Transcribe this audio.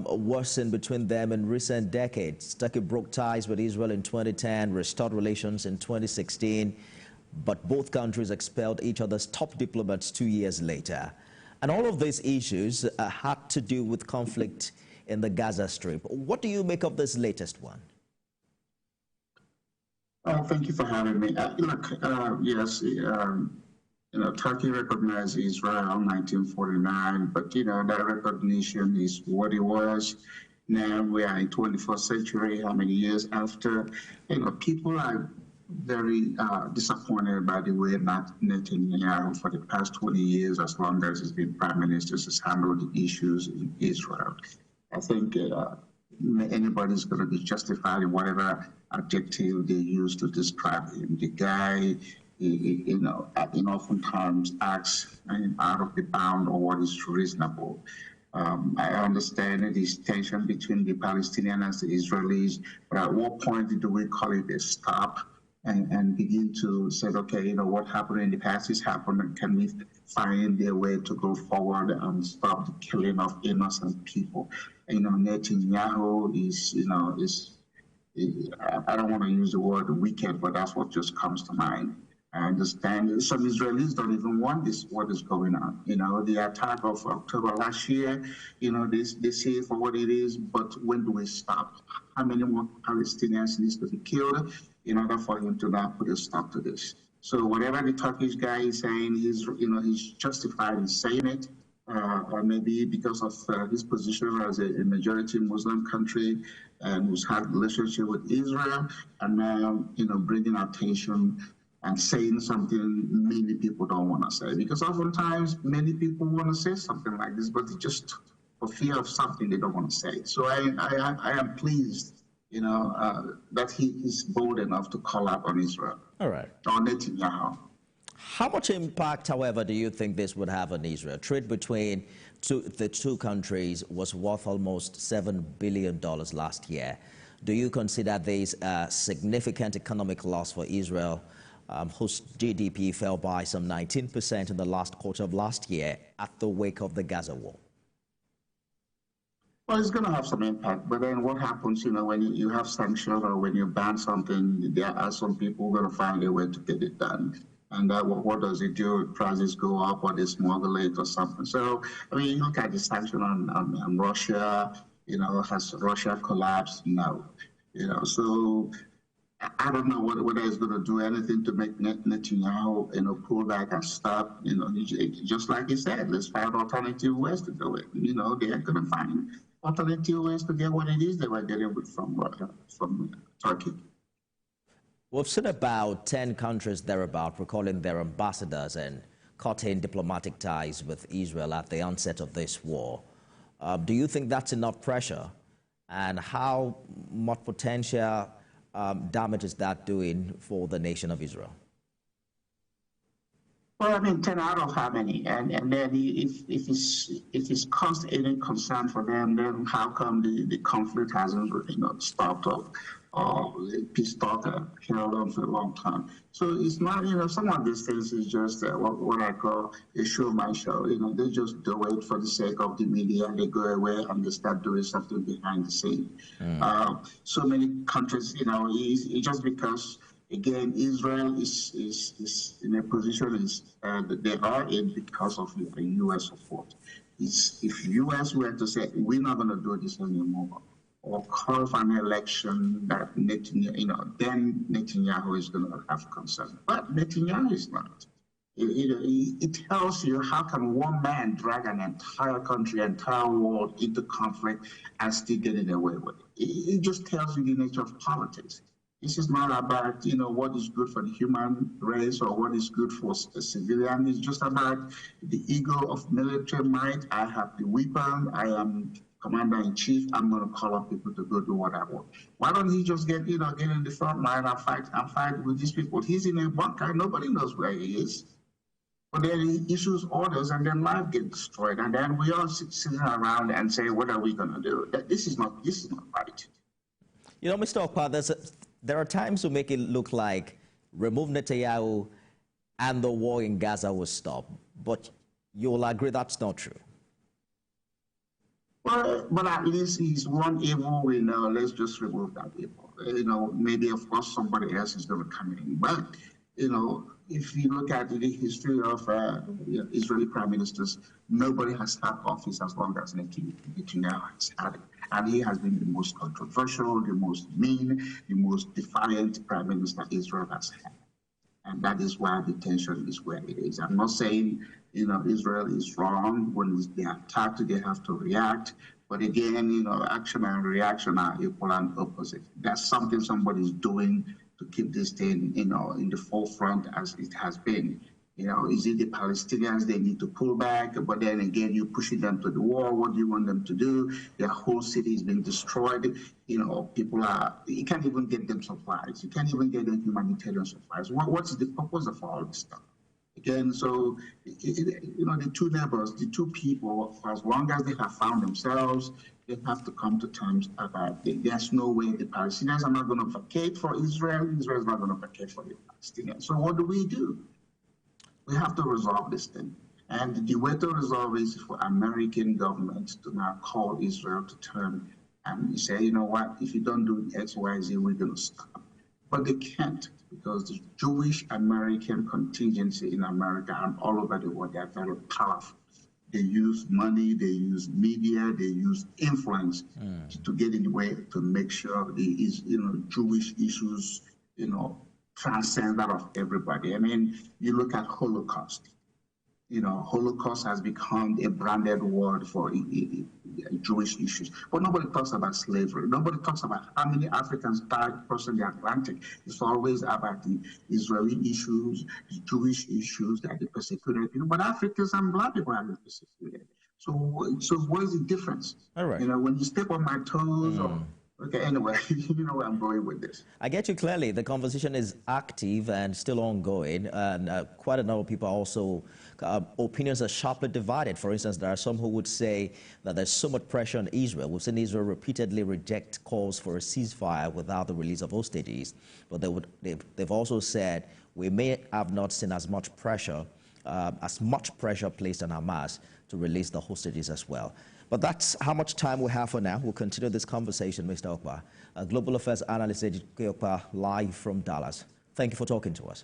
worsened between them in recent decades. Turkey broke ties with Israel in 2010, restored relations in 2016, but both countries expelled each other's top diplomats 2 years later. And all of these issues had to do with conflict in the Gaza Strip. What do you make of this latest one? Thank you for having me. Yes, Turkey recognized Israel in 1949, but, that recognition is what it was. Now we are in 21st century, how many years after? People are very disappointed by the way Netanyahu for the past 20 years, as long as he's been prime minister, has handled the issues in Israel. I think anybody's going to be justified in whatever adjective they use to describe him. The guy, oftentimes acts out of the bound or what is reasonable. I understand this tension between the Palestinians and the Israelis, but at what point do we call it a stop and begin to say, okay, what happened in the past is happened, and can we find a way to go forward and stop the killing of innocent people? Netanyahu is I don't want to use the word wicked, but that's what just comes to mind. I understand some Israelis don't even want this, what is going on. The attack of October last year, they see it for what it is, but when do we stop? How many more Palestinians needs to be killed in order for him to now put a stop to this? So whatever the Turkish guy is saying, he's justified in saying it, or maybe because of his position as a majority Muslim country and who's had a relationship with Israel, and now, bringing attention and saying something many people don't want to say. Because oftentimes, many people want to say something like this, but just for fear of something they don't want to say. So I am pleased, that he is bold enough to call out on Israel. All right. On Netanyahu. How much impact, however, do you think this would have on Israel? Trade between the two countries was worth almost $7 billion last year. Do you consider this a significant economic loss for Israel, whose GDP fell by some 19% in the last quarter of last year at the wake of the Gaza war? Well, it's going to have some impact, but then what happens, when you have sanctions or when you ban something, there are some people going to find a way to get it done. And what does it do? Prices go up or they smuggle it or something. So, you look at the sanction on Russia, has Russia collapsed? No. So I don't know whether it's going to do anything to make Netanyahu, pull back and stop. Just like he said, let's find alternative ways to do it. They're going to find alternative ways to get what it is they were getting from Turkey. We've seen about 10 countries thereabout recalling their ambassadors and cutting diplomatic ties with Israel at the onset of this war. Do you think that's enough pressure? And how much potential damage is that doing for the nation of Israel? Well, 10 out of how many? And then if it's caused any concern for them, then how come the conflict hasn't stopped or peace talk held on for a long time? So it's not, some of these things is just what I call a show my show. They just do it for the sake of the media, and they go away and they start doing something behind the scene. So many countries, it's just because, again, Israel is in a position that they are in because of the U.S. support. If U.S. were to say, we're not going to do this anymore, or call for an election that Netanyahu, then Netanyahu is going to have concern. But Netanyahu is not. It tells you how can one man drag an entire country, entire world into conflict and still getting away with it. It just tells you the nature of politics. This is not about, what is good for the human race or what is good for a civilian. It's just about the ego of military might. I have the weapon. I am commander-in-chief. I'm going to call up people to go do what I want. Why don't he just get in the front line and fight with these people? He's in a bunker. Nobody knows where he is. But then he issues orders, and then life gets destroyed. And then we all sitting around and say, what are we going to do? This is not right. Mr. Okpa, there are times to make it look like remove Netanyahu and the war in Gaza will stop. But you will agree that's not true. Well, but at least he's one evil. Let's just remove that evil. Maybe of course somebody else is going to come in. But if you look at the history of Israeli prime ministers, nobody has had office as long as Netanyahu has had it. And he has been the most controversial, the most mean, the most defiant prime minister Israel has had. And that is why the tension is where it is. I'm not saying, Israel is wrong. When they are attacked, they have to react. But again, action and reaction are equal and opposite. That's something somebody's doing to keep this thing, in the forefront as it has been. Is it the Palestinians? They need to pull back, but then again, you're pushing them to the war. What do you want them to do? Their whole city is being destroyed. You can't even get them supplies. You can't even get them humanitarian supplies. What's the purpose of all this stuff? Again, so, the two neighbors, the two people, for as long as they have found themselves, they have to come to terms about it. There's no way the Palestinians are not going to vacate for Israel. Israel is not going to vacate for the Palestinians. So what do? We have to resolve this thing. And the way to resolve is for American government to now call Israel to turn and say, you know what, if you don't do X, Y, Z, we're going to stop. But they can't, because the Jewish American contingency in America and all over the world, they're very powerful. They use money, they use media, they use influence to get in the way to make sure the Jewish issues, transcend that of everybody. I mean, you look at Holocaust. Holocaust has become a branded word for Jewish issues. But nobody talks about slavery. Nobody talks about how many Africans died crossing the Atlantic. It's always about the Israeli issues, the Jewish issues that they persecuted. But Africans and Black people have been persecuted. So what is the difference? All right. When you step on my toes Okay, anyway, you know where I'm going with this. I get you clearly. The conversation is active and still ongoing, and quite a number of people also, opinions are sharply divided. For instance, there are some who would say that there's so much pressure on Israel. We've seen Israel repeatedly reject calls for a ceasefire without the release of hostages, but they've also said we may have not seen as much pressure placed on Hamas to release the hostages as well. But that's how much time we have for now. We'll continue this conversation, Mr. Okpa. Global Affairs Analyst Ejike Okpa, live from Dallas. Thank you for talking to us.